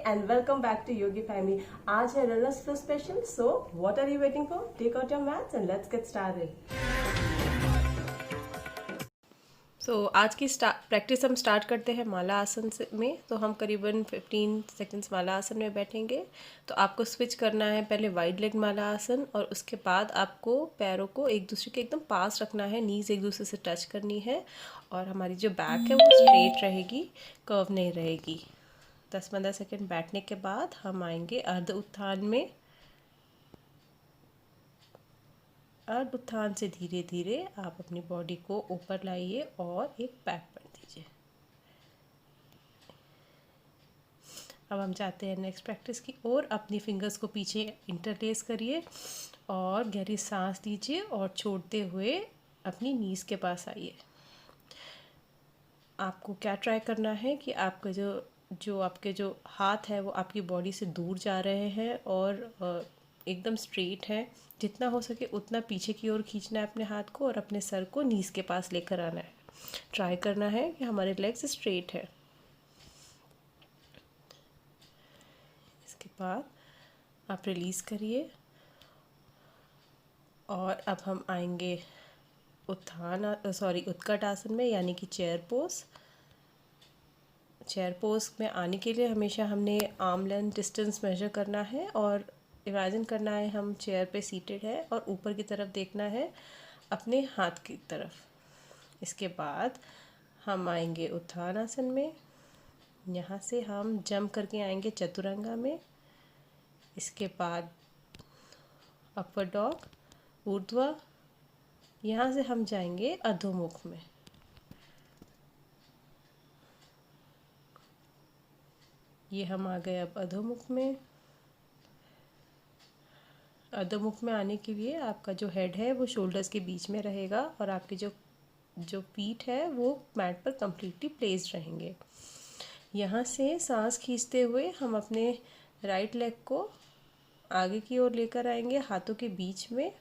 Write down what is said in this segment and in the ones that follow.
and welcome back to Yogi Family. आज है runners flow special. So what are you waiting for? Take out your mats and let's get started. आज की practice हम start करते हैं माला आसन में. तो हम करीबन 15 सेकंड्स माला आसन में बैठेंगे. तो आपको स्विच करना है पहले वाइड लेग माला आसन, और उसके बाद आपको पैरों को एक दूसरे के एकदम पास रखना है, नीज एक दूसरे से टच करनी है, और हमारी जो बैक है वो स्ट्रेट रहेगी, कर्व नहीं रहेगी. 10-15 सेकंड बैठने के बाद हम आएंगे अर्ध उत्थान में. अर्ध उत्थान से धीरे धीरे आप अपनी बॉडी को ऊपर लाइए और एक बैक कर दीजिए. अब हम जाते हैं नेक्स्ट प्रैक्टिस की ओर. अपनी फिंगर्स को पीछे इंटरलेस करिए और गहरी सांस दीजिए, और छोड़ते हुए अपनी नीज के पास आइए. आपको क्या ट्राई करना है कि आपका आपके जो हाथ है वो आपकी बॉडी से दूर जा रहे हैं और एकदम स्ट्रेट है. जितना हो सके उतना पीछे की ओर खींचना है अपने हाथ को, और अपने सर को नीज के पास लेकर आना है. ट्राई करना है कि हमारे लेग्स स्ट्रेट है. इसके बाद आप रिलीज़ करिए, और अब हम आएंगे उत्कट आसन में, यानी कि चेयर पोज. चेयर पोज में आने के लिए हमेशा हमने आर्म लेंथ डिस्टेंस मेजर करना है, और इमेजिन करना है हम चेयर पे सीटेड है और ऊपर की तरफ देखना है अपने हाथ की तरफ. इसके बाद हम आएंगे उत्थान आसन में. यहाँ से हम जंप करके आएंगे चतुरंगा में. इसके बाद अपवर्ड डॉग, ऊर्ध्वा. यहाँ से हम जाएंगे अधोमुख में. ये हम आ गए अब अधोमुख में. अधोमुख में आने के लिए आपका जो हेड है वो शोल्डर्स के बीच में रहेगा, और आपकी जो फीट है वो मैट पर कंप्लीटली प्लेस्ड रहेंगे. यहाँ से सांस खींचते हुए हम अपने राइट लेग को आगे की ओर लेकर आएंगे, हाथों के बीच में,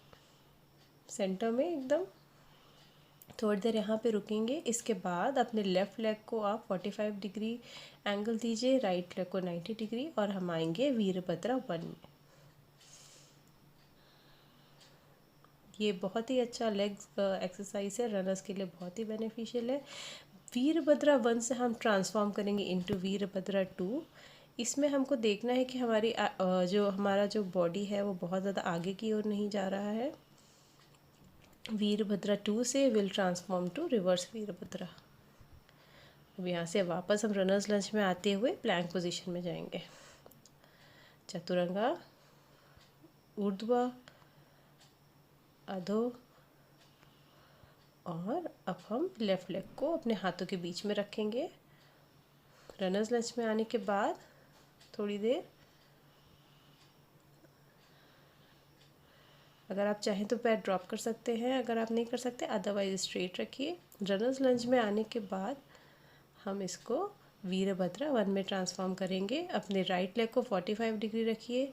सेंटर में एकदम. थोड़ी देर यहाँ पे रुकेंगे. इसके बाद अपने लेफ़्ट लेग को आप 45 डिग्री एंगल दीजिए, राइट लेग को 90 डिग्री, और हम आएंगे वीरभद्रा 1 में. ये बहुत ही अच्छा लेग्स एक्सरसाइज है, रनर्स के लिए बहुत ही बेनिफिशियल है. वीरभद्रा 1 से हम ट्रांसफॉर्म करेंगे इनटू वीरभद्रा 2. इसमें हमको देखना है कि हमारा जो बॉडी है वो बहुत ज़्यादा आगे की ओर नहीं जा रहा है. वीरभद्रा 2 से will transform to reverse Virabhadra. अब यहाँ से वापस हम रनर्स लंच में आते हुए प्लैंक पोजीशन में जाएंगे. चतुरंगा, ऊर्ध्वा, अधो, और अब हम लेफ़्ट लेग को अपने हाथों के बीच में रखेंगे. रनर्स लंच में आने के बाद थोड़ी देर, अगर आप चाहें तो पैर ड्रॉप कर सकते हैं, अगर आप नहीं कर सकते अदरवाइज स्ट्रेट रखिए. रनर्स लंच में आने के बाद हम इसको वीरभद्रा 1 में ट्रांसफॉर्म करेंगे. अपने राइट लेग को 45 डिग्री रखिए,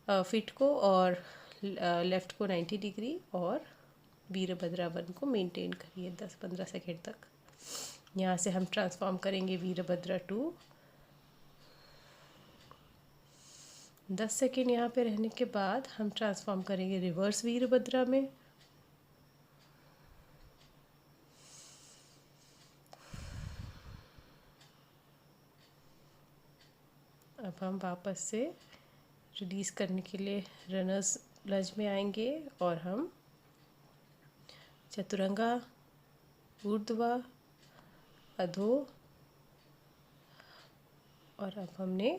फिट को, और लेफ़्ट को 90 डिग्री, और वीरभद्रा 1 को मेंटेन करिए 10-15 सेकेंड तक. यहाँ से हम ट्रांसफॉर्म करेंगे वीरभद्रा 2. 10 सेकेंड यहाँ पे रहने के बाद हम ट्रांसफॉर्म करेंगे रिवर्स वीरभद्रा में. अब हम वापस से रिलीज़ करने के लिए रनर्स लंच में आएंगे, और हम चतुरंगा, ऊर्ध्वा, अधो, और अब हमने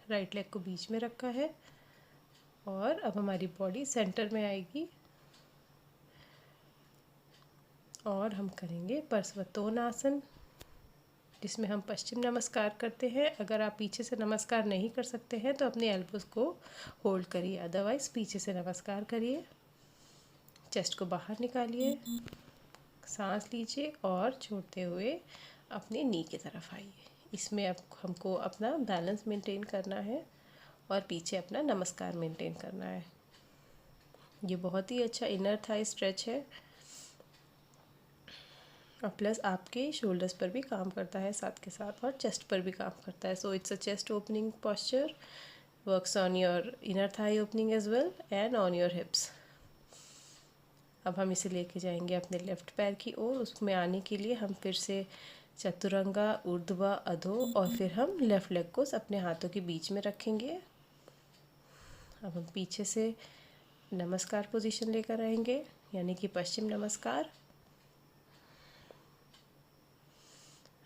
राइट लेग को बीच में रखा है, और अब हमारी बॉडी सेंटर में आएगी, और हम करेंगे पार्श्वोत्थान आसन, जिसमें हम पश्चिम नमस्कार करते हैं. अगर आप पीछे से नमस्कार नहीं कर सकते हैं तो अपने एल्बोज़ को होल्ड करिए, अदरवाइज़ पीछे से नमस्कार करिए. चेस्ट को बाहर निकालिए, सांस लीजिए, और छोड़ते हुए अपने नी की तरफ आइए. इसमें अब हमको अपना बैलेंस मेंटेन करना है, और पीछे अपना नमस्कार मेंटेन करना है. ये बहुत ही अच्छा इनर थाई स्ट्रेच है. और प्लस आपके शोल्डर्स पर भी काम करता है साथ के साथ, और चेस्ट पर भी काम करता है। So it's a chest opening posture, works on your inner thigh opening as well and on your hips। अब हम इसे लेके जाएंगे अपने लेफ़्ट पैर की ओर। उसमें आने के लिए हम फिर से चतुरंगा, ऊर्ध्वा, अधो, और फिर हम लेफ़्ट लेग को अपने हाथों के बीच में रखेंगे। अब हम पीछे से नमस्कार पोजीशन लेकर आएंगे, यानी कि पश्चिम नमस्कार।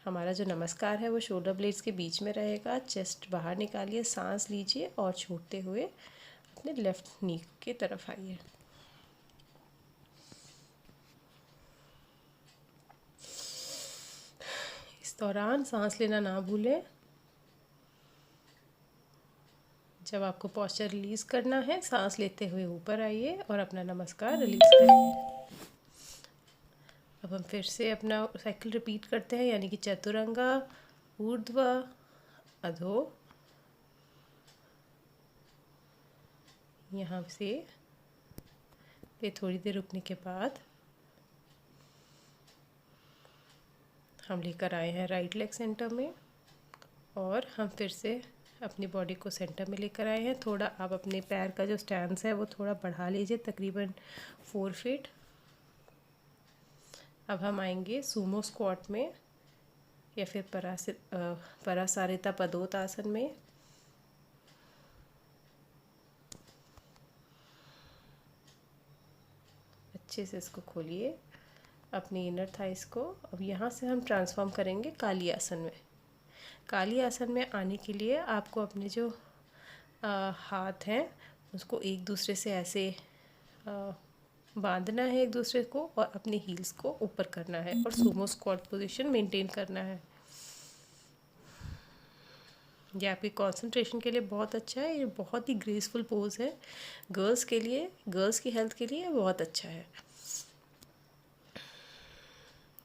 हमारा जो नमस्कार है वो शोल्डर ब्लेड्स के बीच में रहेगा। चेस्ट बाहर निकालिए, सांस लीजिए और छोड़ते हुए अपने लेफ़्ट नी की तरफ आइए। इस दौरान सांस लेना ना भूलें। जब आपको पोस्चर रिलीज़ करना है, सांस लेते हुए ऊपर आइए और अपना नमस्कार रिलीज़ करिए। अब हम फिर से अपना साइकिल रिपीट करते हैं, यानी कि चतुरंगा, ऊर्ध्वा, अधो। यहाँ से फिर थोड़ी देर रुकने के बाद हम लेकर आए हैं राइट लेग सेंटर में, और हम फिर से अपनी बॉडी को सेंटर में लेकर आए हैं। थोड़ा आप अपने पैर का जो स्टैंस है वो थोड़ा बढ़ा लीजिए, तकरीबन 4 फीट। अब हम आएंगे सूमो स्क्वाट में या फिर परासारिता पदोतासन में। अच्छे से इसको खोलिए, अपनी इनर थाइस को। अब यहाँ से हम ट्रांसफॉर्म करेंगे काली आसन में। काली आसन में आने के लिए आपको अपने जो हाथ हैं उसको एक दूसरे से ऐसे बांधना है एक दूसरे को, और अपने हील्स को ऊपर करना है और सूमो स्क्वाट पोजीशन मेंटेन करना है। ये आपकी कंसंट्रेशन के लिए बहुत अच्छा है। ये बहुत ही ग्रेसफुल पोज है। गर्ल्स के लिए, गर्ल्स की हेल्थ के लिए बहुत अच्छा है।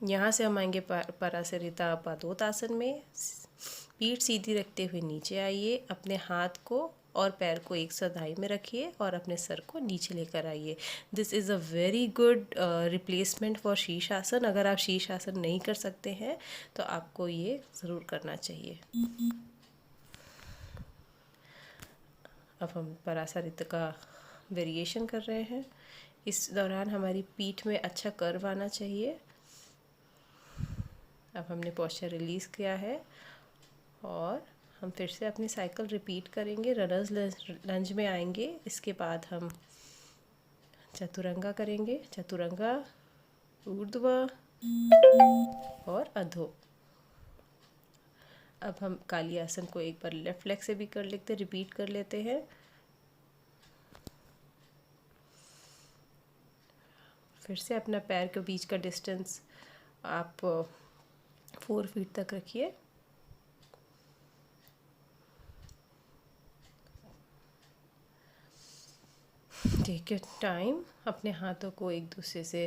यहाँ से हम आएंगे परासरिता पदोतासन में। पीठ सीधी रखते हुए नीचे आइए, अपने हाथ को और पैर को एक सदाई में रखिए और अपने सर को नीचे लेकर आइए। This is a very good replacement for शीर्षासन। अगर आप शीर्षासन नहीं कर सकते हैं तो आपको ये ज़रूर करना चाहिए। अब हम परासरिता का वेरिएशन कर रहे हैं। इस दौरान हमारी पीठ में अच्छा कर्व आना चाहिए। अब हमने पोस्चर रिलीज़ किया है और हम फिर से अपनी साइकिल रिपीट करेंगे। रनर्स लंज में आएंगे। इसके बाद हम चतुरंगा करेंगे। चतुरंगा, ऊर्ध्वा और अधो। अब हम काली आसन को एक बार लेफ़्ट लेग से भी कर लेते, रिपीट कर लेते हैं। फिर से अपना पैर के बीच का डिस्टेंस आप 4 फीट तक रखिए। Take your time. अपने हाथों को एक दूसरे से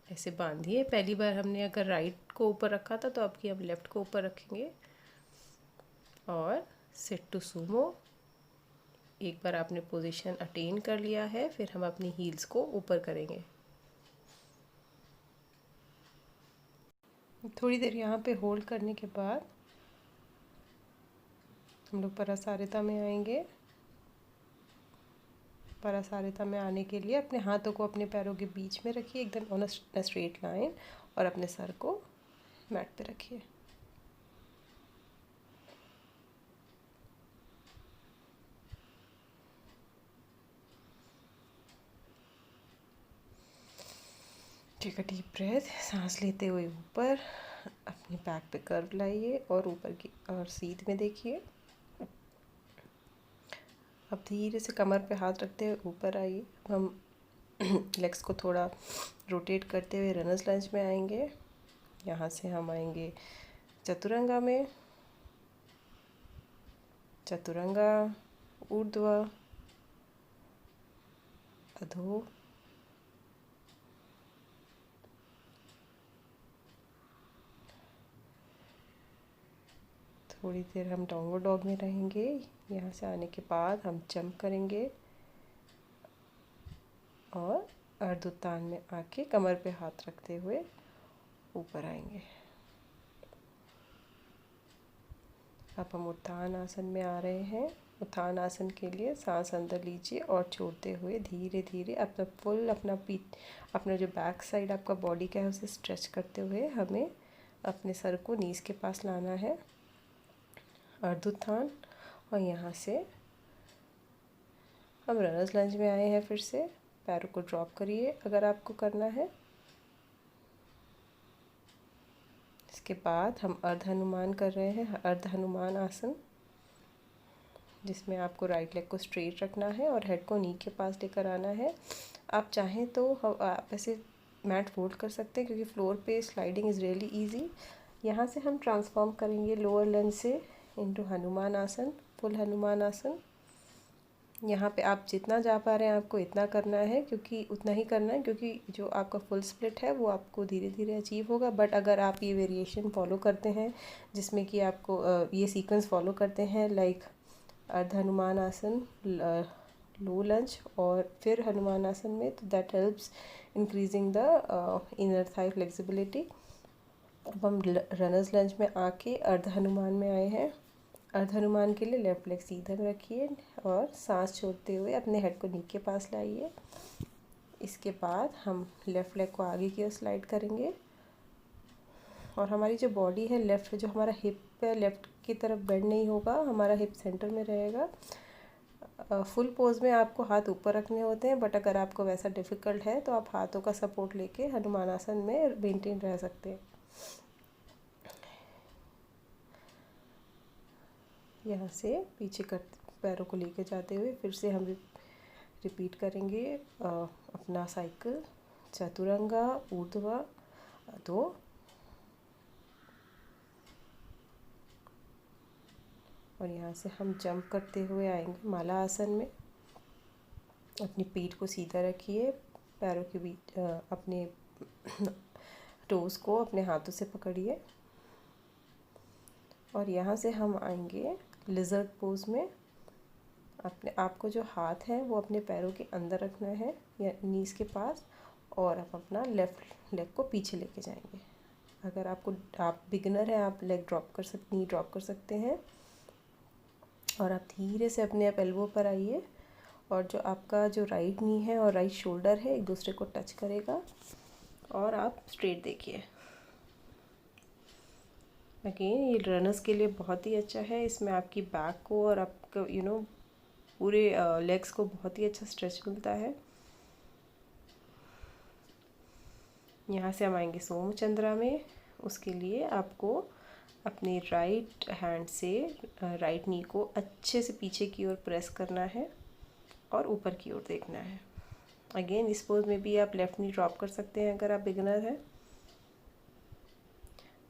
ऐसे बांधिए। पहली बार हमने अगर राइट को ऊपर रखा था तो अब की हम लेफ़्ट को ऊपर रखेंगे। और सिट टू सूमो। एक बार आपने पोजीशन अटेन कर लिया है, फिर हम अपनी हील्स को ऊपर करेंगे। थोड़ी देर यहाँ पे होल्ड करने के बाद हम लोग परासारिता में आएंगे। परासारिता में आने के लिए अपने हाथों को अपने पैरों के बीच में रखिए, एकदम ऑन अ स्ट्रेट लाइन, और अपने सर को मैट पे रखिए। Take a deep breath. सांस लेते हुए ऊपर अपनी बैक पे कर्व लाइए और ऊपर की और सीध में देखिए। अब धीरे से कमर पे हाथ रखते हुए ऊपर आइए। हम लेग्स को थोड़ा रोटेट करते हुए रनर्स लंज में आएंगे। यहाँ से हम आएंगे चतुरंगा में। चतुरंगा, ऊर्ध्वा, अधो, थोड़ी देर हम डाउनवर्ड डॉग में रहेंगे। यहाँ से आने के बाद हम जंप करेंगे और अर्ध उत्तान में आके कमर पे हाथ रखते हुए ऊपर आएंगे। अब हम उत्थान आसन में आ रहे हैं। उत्थान आसन के लिए सांस अंदर लीजिए और छोड़ते हुए धीरे धीरे अपना फुल अपना पीठ, अपना जो बैक साइड आपका बॉडी का है उसे स्ट्रेच करते हुए हमें अपने सर को नीज के पास लाना है, अर्ध उत्थान। और यहाँ से हम रनर्स लंज में आए हैं। फिर से पैरों को ड्रॉप करिए अगर आपको करना है। इसके बाद हम अर्ध हनुमान कर रहे हैं, अर्ध हनुमान आसन, जिसमें आपको राइट लेग को स्ट्रेट रखना है और हेड को नी के पास लेकर आना है। आप चाहें तो आप ऐसे मैट फोल्ड कर सकते हैं, क्योंकि फ्लोर पे स्लाइडिंग इज़ रियली इजी। यहाँ से हम ट्रांसफॉर्म करेंगे लोअर लंज से इनटू हनुमान आसन, फुल हनुमान आसन। यहाँ पे आप जितना जा पा रहे हैं आपको इतना करना है, क्योंकि उतना ही करना है, क्योंकि जो आपका फुल स्प्लिट है वो आपको धीरे धीरे अचीव होगा। बट अगर आप ये वेरिएशन फॉलो करते हैं जिसमें कि आपको ये सीक्वेंस फॉलो करते हैं, लाइक अर्ध हनुमान आसन, लो लंज और फिर हनुमान आसन में, तो that helps increasing the inner thigh flexibility. अब हम रनर्स लंज में आके अर्ध हनुमान में आए हैं। अर्ध हनुमान के लिए लेफ्ट लेग सीधा रखिए और सांस छोड़ते हुए अपने हेड को नी के पास लाइए। इसके बाद हम लेफ़्ट लेग को आगे की ओर स्लाइड करेंगे और हमारी जो बॉडी है, लेफ़्ट जो हमारा हिप है लेफ़्ट की तरफ बेंड नहीं होगा, हमारा हिप सेंटर में रहेगा। फुल पोज में आपको हाथ ऊपर रखने होते हैं, बट अगर आपको वैसा डिफ़िकल्ट है तो आप हाथों का सपोर्ट लेके हनुमान आसन में मेंटेन रह सकते हैं। यहाँ से पीछे कर पैरों को लेके जाते हुए फिर से हम रिपीट करेंगे अपना साइकिल, चतुरंगा, ऊर्ध्वा, अधो। और यहाँ से हम जंप करते हुए आएंगे माला आसन में। अपनी पीठ को सीधा रखिए, पैरों के बीच अपने टोज़ को अपने हाथों से पकड़िए और यहाँ से हम आएंगे लिजर्ड पोज में। अपने आपको जो हाथ है वो अपने पैरों के अंदर रखना है या नीज के पास, और आप अपना लेफ़्ट लेग को पीछे लेके जाएंगे। अगर आप बिगिनर हैं, आप नी ड्रॉप कर सकते हैं। और आप धीरे से अपने आप एल्बो पर आइए और जो आपका जो राइट नी है और राइट शोल्डर है एक दूसरे को टच करेगा और आप स्ट्रेट देखिए। अगेन ये रनर्स के लिए बहुत ही अच्छा है। इसमें आपकी बैक को और आपका पूरे लेग्स को बहुत ही अच्छा स्ट्रेच मिलता है। यहाँ से हम आएंगे सोमचंद्रा में। उसके लिए आपको अपने राइट हैंड से राइट नी को अच्छे से पीछे की ओर प्रेस करना है और ऊपर की ओर देखना है। अगेन इस पोज में भी आप लेफ़्ट नी ड्रॉप कर सकते हैं अगर आप बिगिनर हैं।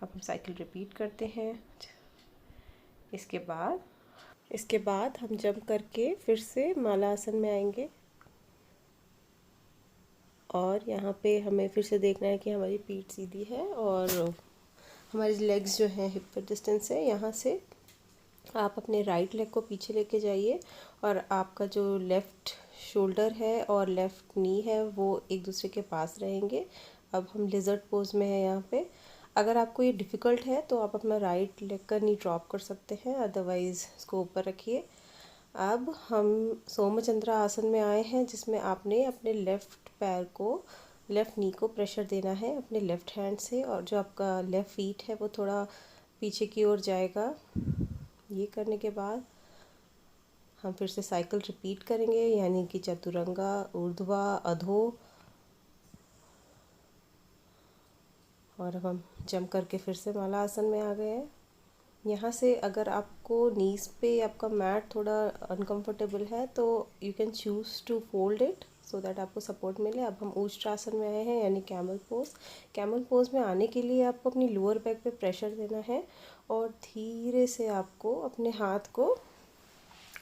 अब हम साइकिल रिपीट करते हैं। इसके बाद हम जंप करके फिर से माला आसन में आएंगे और यहाँ पे हमें फिर से देखना है कि हमारी पीठ सीधी है और हमारी लेग्स जो हैं हिप पर डिस्टेंस है। यहाँ से आप अपने राइट लेग को पीछे लेके जाइए और आपका जो लेफ़्ट शोल्डर है और लेफ़्ट नी है वो एक दूसरे के पास रहेंगे। अब हम लिजर्ड पोज में है यहाँ पे। अगर आपको ये डिफ़िकल्ट है तो आप अपना राइट लेग का नी ड्रॉप कर सकते हैं, अदरवाइज़ इसको ऊपर रखिए। अब हम सोमचंद्रा आसन में आए हैं, जिसमें आपने अपने लेफ़्ट पैर को, लेफ़्ट नी को प्रेशर देना है अपने लेफ़्ट हैंड से और जो आपका लेफ़्ट फीट है वो थोड़ा पीछे की ओर जाएगा। ये करने के बाद हम फिर से साइकिल रिपीट करेंगे, यानी कि चतुरंगा, ऊर्ध्वा, अधो। और अब हम जंप करके फिर से माला आसन में आ गए हैं। यहाँ से अगर आपको नीज पे आपका मैट थोड़ा अनकंफर्टेबल है तो you can choose to fold it so that आपको सपोर्ट मिले। अब हम ऊष्ट्रासन में आए हैं, यानी कैमल पोज। कैमल पोज में आने के लिए आपको अपनी लोअर बैक पे प्रेशर देना है और धीरे से आपको अपने हाथ को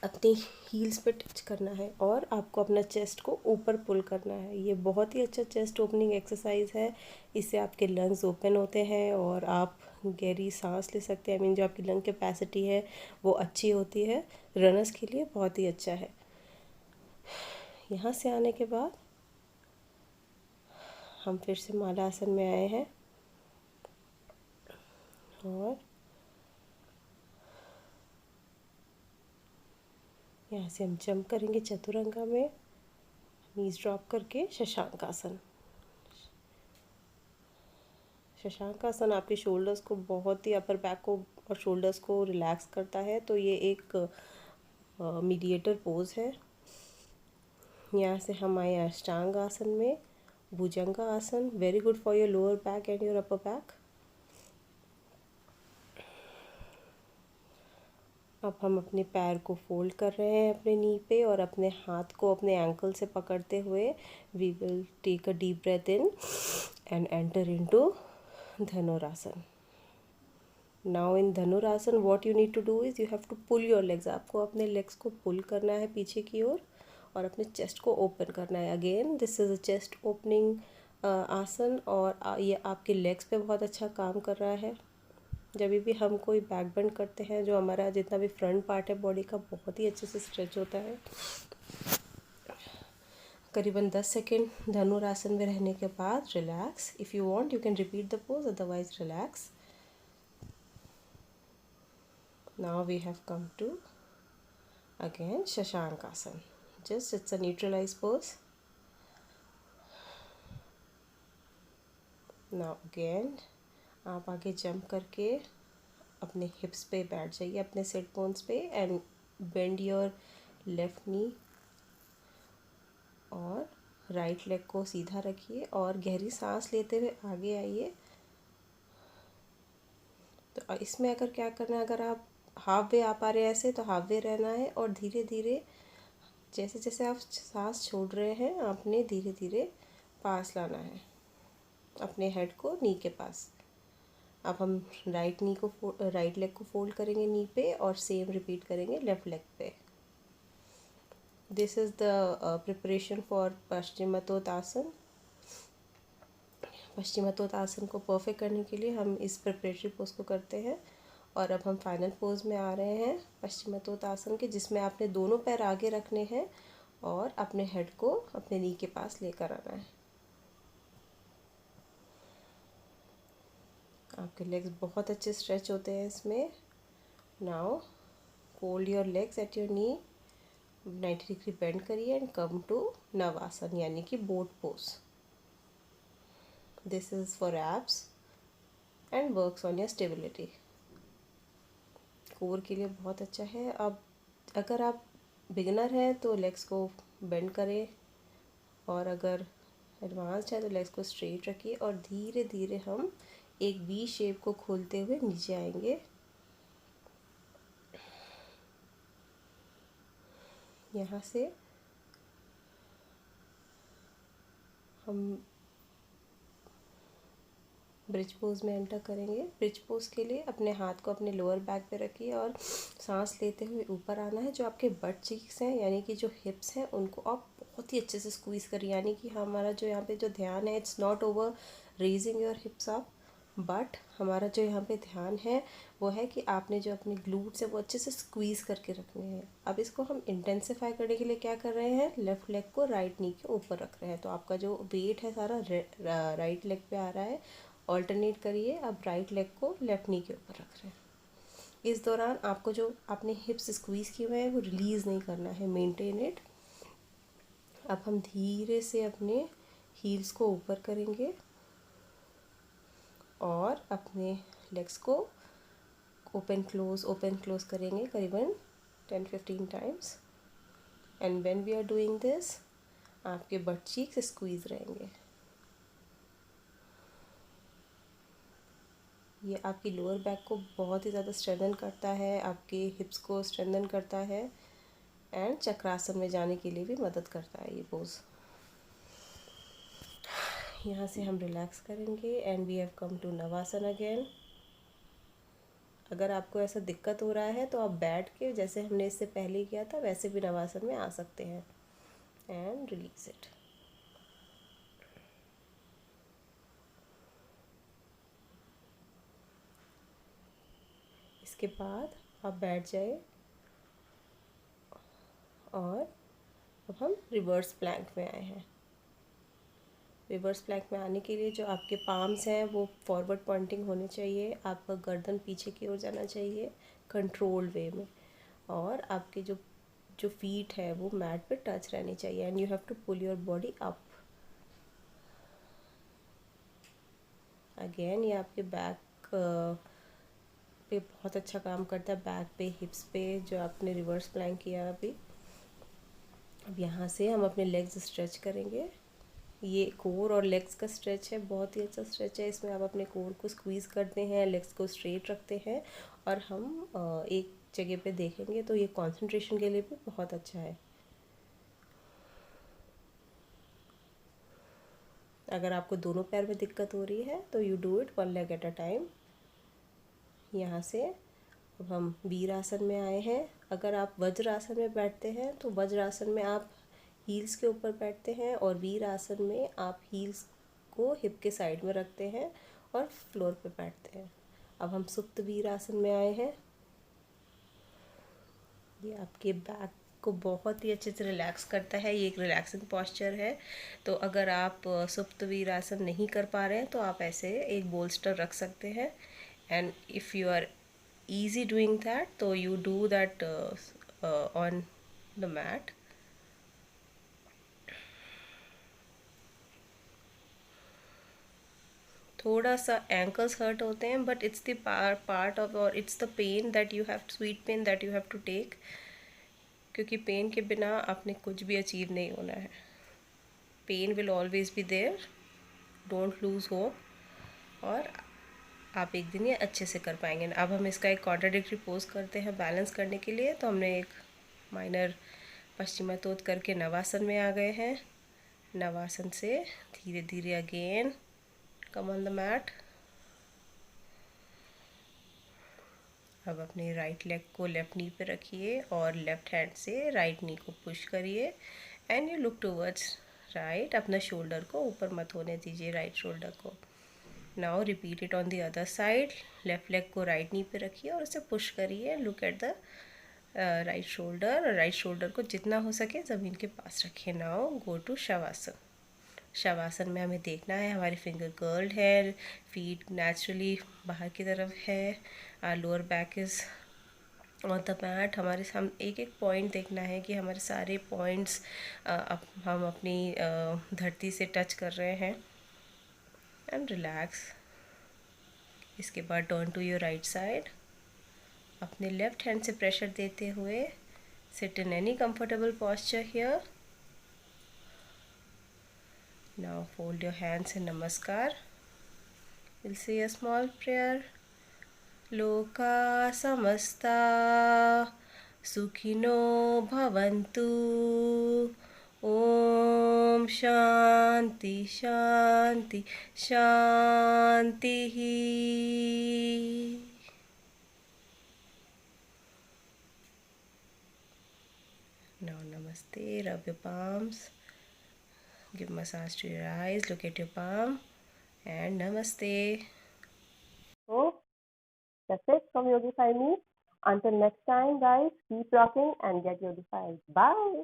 अपनी हील्स पे टच करना है और आपको अपना चेस्ट को ऊपर पुल करना है। ये बहुत ही अच्छा चेस्ट ओपनिंग एक्सरसाइज है। इससे आपके लंग्स ओपन होते हैं और आप गहरी सांस ले सकते हैं। आई मीन जो आपकी लंग कैपेसिटी है वो अच्छी होती है। रनर्स के लिए बहुत ही अच्छा है। यहाँ से आने के बाद हम फिर से माला आसन में आए हैं और यहाँ से हम जंप करेंगे चतुरंगा में, नीज ड्रॉप करके शशांक आसन। शशांक आसन आपके शोल्डर्स को बहुत ही, अपर बैक को और शोल्डर्स को रिलैक्स करता है, तो ये एक मीडिएटर पोज है। यहाँ से हम आए अष्टांग आसन में, भुजंगा आसन, very good for your lower back and your upper back. अब हम अपने पैर को फोल्ड कर रहे हैं अपने नी पे, और अपने हाथ को अपने एंकल से पकड़ते हुए we will take a deep breath in and enter into Dhanurasana. Now in Dhanurasana what you need to do is you have to pull your legs. आपको अपने लेग्स को पुल करना है पीछे की ओर, और अपने चेस्ट को ओपन करना है। Again this is a chest opening आसन, और ये आपके लेग्स पे बहुत अच्छा काम कर रहा है। जब भी हम कोई बैक बेंड करते हैं, जो हमारा जितना भी फ्रंट पार्ट है बॉडी का, बहुत ही अच्छे से स्ट्रेच होता है। करीबन 10 सेकेंड धनुरासन में रहने के बाद relax. If you want you can repeat the pose, otherwise relax. Now we have come to again Shashank asana. Just it's a neutralize pose. Now again आप आगे जंप करके अपने हिप्स पे बैठ जाइए, अपने सिट बोन्स पे, एंड बेंड योर लेफ्ट नी, और राइट लेग को सीधा रखिए और गहरी सांस लेते हुए आगे आइए। तो इसमें अगर क्या करना है, अगर आप हाफ वे आ पा रहे हैं ऐसे, तो हाफ वे रहना है, और धीरे धीरे जैसे जैसे आप सांस छोड़ रहे हैं, आपने धीरे धीरे पास लाना है अपने हेड को नी के पास। अब हम राइट लेग को फोल्ड करेंगे नी पे, और सेम रिपीट करेंगे लेफ्ट लेग पे। This is the preparation for Paschimottanasana. Paschimottanasana को परफेक्ट करने के लिए हम इस प्रिपरेटरी पोज को करते हैं। और अब हम फाइनल पोज में आ रहे हैं पश्चिमोत्तानासन के, जिसमें आपने दोनों पैर आगे रखने हैं और अपने हेड को अपने नी के पास लेकर आना है। आपके लेग्स बहुत अच्छे स्ट्रेच होते हैं इसमें। Now fold your legs at your knee, 90 degree bend करिए एंड कम टू नवासन, यानी कि boat pose. This is for abs and works on your stability. Core के लिए बहुत अच्छा है। अब अगर आप बिगिनर हैं तो लेग्स को बेंड करें, और अगर एडवांस्ड है तो लेग्स को स्ट्रेट रखिए, और धीरे धीरे हम एक वी शेप को खोलते हुए नीचे आएंगे। यहाँ से हम ब्रिज पोज में एंटर करेंगे। ब्रिज पोज के लिए अपने हाथ को अपने लोअर बैक पे रखिए, और सांस लेते हुए ऊपर आना है। जो आपके बट चीक्स हैं, यानी कि जो हिप्स हैं, उनको आप बहुत ही अच्छे से स्क्वीज़ करिए। यानी कि हमारा जो यहाँ पे जो ध्यान है, it's not over raising your hips up, but हमारा जो यहाँ पे ध्यान है वो है कि आपने जो अपने ग्लूट्स है वो अच्छे से स्क्वीज़ करके रखने हैं। अब इसको हम इंटेंसिफाई करने के लिए क्या कर रहे हैं, लेफ़्ट लेग को राइट नी के ऊपर रख रहे हैं। तो आपका जो वेट है सारा राइट लेग पे आ रहा है। ऑल्टरनेट करिए, अब राइट लेग को लेफ्ट नी के ऊपर रख रहे हैं। इस दौरान आपको जो आपने हिप्स स्क्वीज़ किए हुए हैं वो रिलीज़ नहीं करना है, मेंटेन इट। अब हम धीरे से अपने हील्स को ऊपर करेंगे और अपने लेग्स को ओपन क्लोज करेंगे करीबन 10-15 times. And when we are doing this, आपके बट चीक्स स्क्वीज़ रहेंगे। ये आपकी लोअर बैक को बहुत ही ज़्यादा स्ट्रेंथन करता है, आपके हिप्स को स्ट्रेंथन करता है, एंड चक्रासन में जाने के लिए भी मदद करता है ये पोज। यहाँ से हम रिलैक्स करेंगे and we have come to Navasana again. अगर आपको ऐसा दिक्कत हो रहा है तो आप बैठ के, जैसे हमने इससे पहले किया था, वैसे भी नवासन में आ सकते हैं। And release it. इसके बाद आप बैठ जाए, और अब हम रिवर्स प्लैंक में आए हैं। रिवर्स प्लैंक में आने के लिए जो आपके पाम्स हैं वो फॉरवर्ड पॉइंटिंग होने चाहिए, आपका गर्दन पीछे की ओर जाना चाहिए कंट्रोल्ड वे में, और आपके जो जो फीट है वो मैट पे टच रहनी चाहिए, and you have to pull your body up. Again ये आपके बैक पे बहुत अच्छा काम करता है, बैक पे, हिप्स पे, जो आपने रिवर्स प्लैंक किया अभी। अब यहाँ से हम अपने लेग्स स्ट्रेच करेंगे। ये कोर और लेग्स का स्ट्रेच है, बहुत ही अच्छा स्ट्रेच है। इसमें आप अपने कोर को स्क्वीज़ करते हैं, लेग्स को स्ट्रेट रखते हैं, और हम एक जगह पे देखेंगे तो ये कंसंट्रेशन के लिए भी बहुत अच्छा है। अगर आपको दोनों पैर में दिक्कत हो रही है तो you do it one leg at a time. यहाँ से अब हम वीर आसन में आए हैं। अगर आप वज्र आसन में बैठते हैं तो वज्र आसन में आप हील्स के ऊपर बैठते हैं, और वीर आसन में आप हील्स को हिप के साइड में रखते हैं और फ्लोर पे बैठते हैं। अब हम सुप्त वीर आसन में आए हैं। ये आपके बैक को बहुत ही अच्छे से रिलैक्स करता है, ये एक रिलैक्सिंग पॉस्चर है। तो अगर आप सुप्त वीर आसन नहीं कर पा रहे हैं तो आप ऐसे एक बोल्स्टर रख सकते हैं, and if you are easy doing that so you do that on the mat। थोड़ा सा एंकल्स हर्ट होते हैं, but it's the part of, और it's the pain that you have, sweet pain that you have to take, क्योंकि pain के बिना आपने कुछ भी अचीव नहीं होना है। Pain will always be there, don't lose hope, और आप एक दिन ये अच्छे से कर पाएंगे। अब हम इसका एक कॉन्ट्राडिक्टरी पोज करते हैं बैलेंस करने के लिए। तो हमने एक माइनर पश्चिमातोद करके नवासन में आ गए हैं। नवासन से धीरे धीरे again come on the mat. अब अपने राइट लेग को लेफ्ट नी पे रखिए और लेफ्ट हैंड से राइट नी को पुश करिए, and you look towards right. अपना शोल्डर को ऊपर मत होने दीजिए, राइट शोल्डर को। Now repeat it on the other side. Left leg को राइट नी पे रखिए और उसे पुश करिए, look at the right shoulder. Right shoulder को जितना हो सके ज़मीन के पास रखिए। Now go to Shavasana. Shavasana में हमें देखना है हमारी फिंगर कर्ल्ड है, फीट नेचुरली बाहर की तरफ है, our lower back is on the mat. हमारे हम एक एक पॉइंट देखना है कि हमारे सारे पॉइंट्स हम अपनी धरती से टच कर रहे हैं, एंड रिलैक्स। इसके बाद turn to your right side. अपने लेफ्ट हैंड से प्रेशर देते हुए sit in any comfortable posture here. Now fold your hands in Namaskar. We'll say a small prayer. Loka samasta sukhino bhavantu. Om Shanti Shanti Shanti. Now namaste, rub your palms. Give massage to your eyes, look at your palm, and namaste. So that's it from Yogify Me. Until next time, guys, keep rocking and get yogified. Bye.